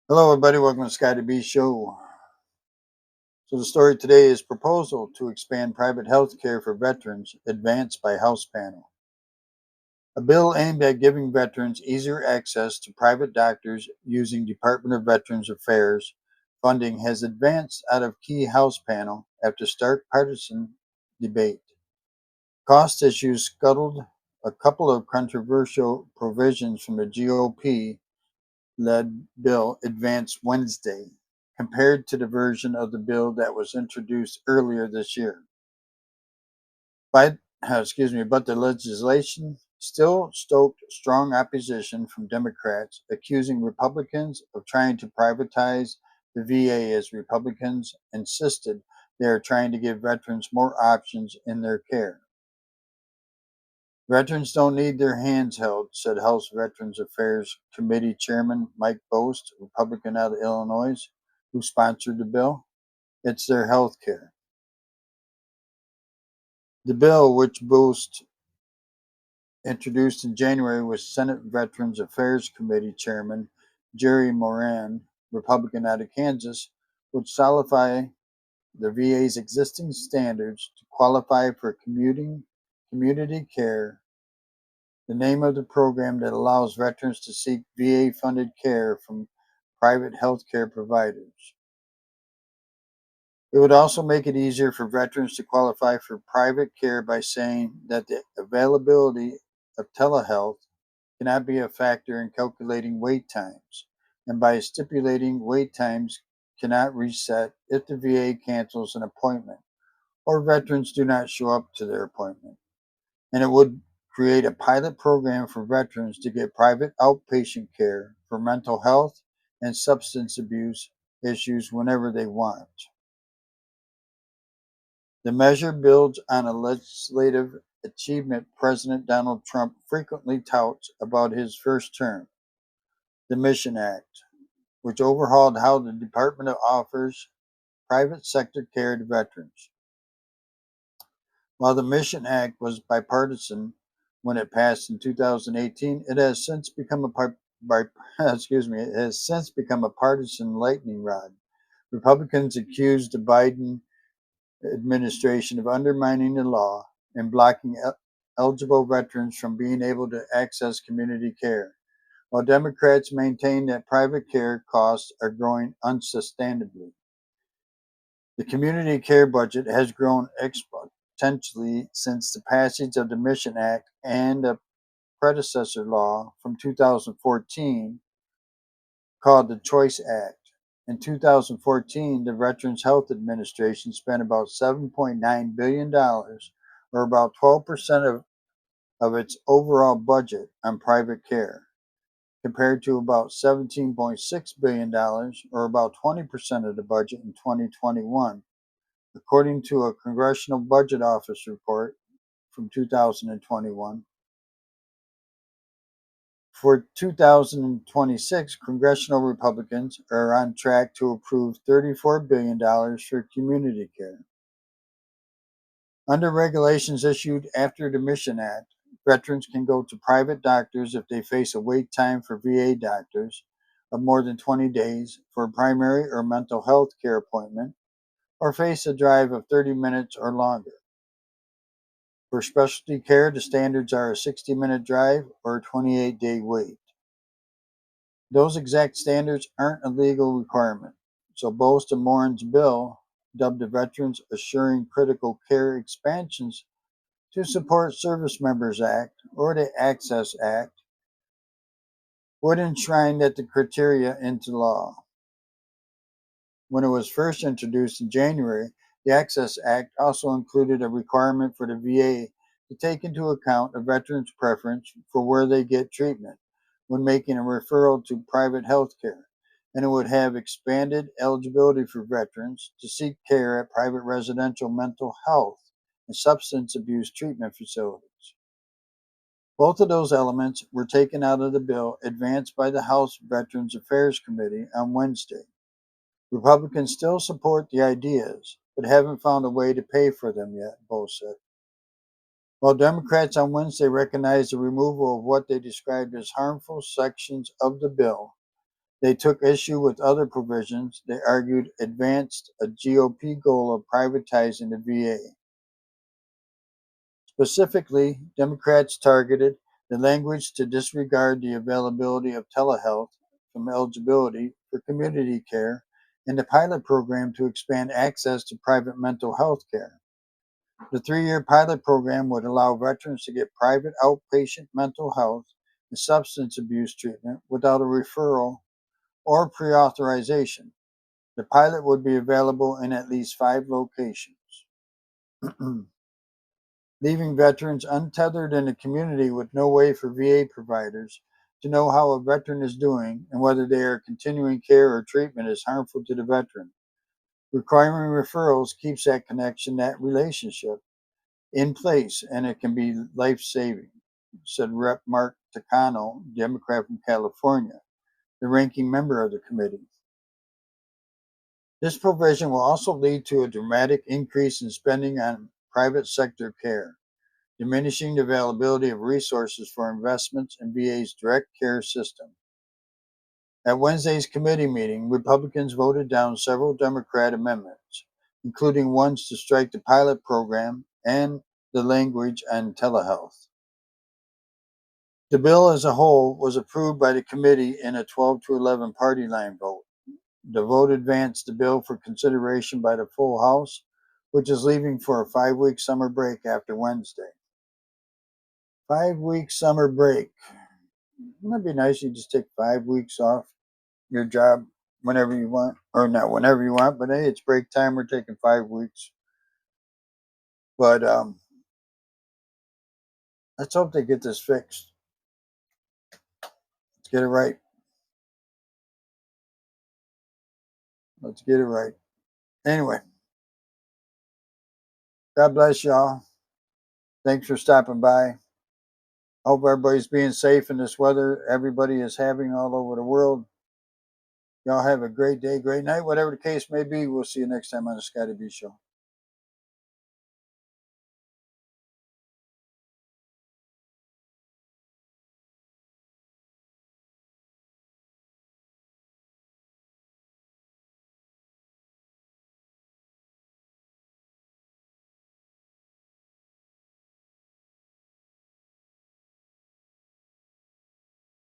Hello, everybody. Welcome to Sky to Be Show. So, the story today is proposal to expand private health care for veterans advanced by House panel. A bill aimed at giving veterans easier access to private doctors using Department of Veterans Affairs funding has advanced out of key House panel after stark partisan debate. Cost issues scuttled a couple of controversial provisions from the GOP led bill advanced Wednesday, compared to the version of the bill that was introduced earlier this year. By, but the legislation still stoked strong opposition from Democrats, accusing Republicans of trying to privatize the VA as Republicans insisted they are trying to give veterans more options in their care. Veterans don't need their hands held, said House Veterans Affairs Committee Chairman Mike Bost, Republican out of Illinois, who sponsored the bill. It's their health care. The bill, which Bost introduced in January with Senate Veterans Affairs Committee Chairman Jerry Moran, Republican out of Kansas, would solidify the VA's existing standards to qualify for community care, the name of the program that allows veterans to seek VA-funded care from private health care providers. It would also make it easier for veterans to qualify for private care by saying that the availability of telehealth cannot be a factor in calculating wait times, and by stipulating wait times cannot reset if the VA cancels an appointment or veterans do not show up to their appointment. And it would create a pilot program for veterans to get private outpatient care for mental health and substance abuse issues whenever they want. The measure builds on a legislative achievement President Donald Trump frequently touts about his first term, the Mission Act, which overhauled how the department offers private sector care to veterans. While the Mission Act was bipartisan when it passed in 2018, it has since become it has since become a partisan lightning rod. Republicans accused the Biden administration of undermining the law and blocking eligible veterans from being able to access community care, while Democrats maintain that private care costs are growing unsustainably. The community care budget has grown exponentially since the passage of the Mission Act and a predecessor law from 2014 called the Choice Act. In 2014, the Veterans Health Administration spent about $7.9 billion, or about 12% of its overall budget, on private care, compared to about $17.6 billion, or about 20% of the budget in 2021, according to a Congressional Budget Office report from 2021. For 2026, congressional Republicans are on track to approve $34 billion for community care. Under regulations issued after the Mission Act, veterans can go to private doctors if they face a wait time for VA doctors of more than 20 days for a primary or mental health care appointment, or face a drive of 30 minutes or longer. For specialty care, the standards are a 60-minute drive or a 28-day wait. Those exact standards aren't a legal requirement, so Bost and Moran's bill, dubbed the Veterans Assuring Critical Care Expansions to Support Service Members Act, or the Access Act, would enshrine that the criteria into law. When it was first introduced in January, the Access Act also included a requirement for the VA to take into account a veteran's preference for where they get treatment when making a referral to private health care, and it would have expanded eligibility for veterans to seek care at private residential mental health and substance abuse treatment facilities. Both of those elements were taken out of the bill advanced by the House Veterans Affairs Committee on Wednesday. Republicans still support the ideas, but haven't found a way to pay for them yet, Bost said. While Democrats on Wednesday recognized the removal of what they described as harmful sections of the bill, They took issue with other provisions they argued advanced a GOP goal of privatizing the VA. Specifically, Democrats targeted the language to disregard the availability of telehealth from eligibility for community care and the pilot program to expand access to private mental health care. The 3-year pilot program would allow veterans to get private outpatient mental health and substance abuse treatment without a referral or pre-authorization. The pilot would be available in at least 5 locations, leaving veterans untethered in the community with no way for VA providers to know how a veteran is doing and whether they are continuing care or treatment is harmful to the veteran. Requiring referrals keeps that connection, that relationship, in place, and it can be life-saving, said Rep. Mark Takano, Democrat from California, the ranking member of the committee. This provision will also lead to a dramatic increase in spending on private sector care, diminishing the availability of resources for investments in VA's direct care system. At Wednesday's committee meeting, Republicans voted down several Democrat amendments, including ones to strike the pilot program and the language on telehealth. The bill as a whole was approved by the committee in a 12-11 party line vote. The vote advanced the bill for consideration by the full House, which is leaving for a 5-week summer break after Wednesday. 5-week summer break. Wouldn't it be nice if you just take 5 weeks off your job whenever you want? Or not whenever you want, but hey, it's break time. We're taking 5 weeks. But let's hope they get this fixed. Let's get it right. Let's get it right. Anyway, God bless y'all. Thanks for stopping by. Hope everybody's being safe in this weather everybody is having all over the world. Y'all have a great day, great night, whatever the case may be. We'll see you next time on the Scotty B Show.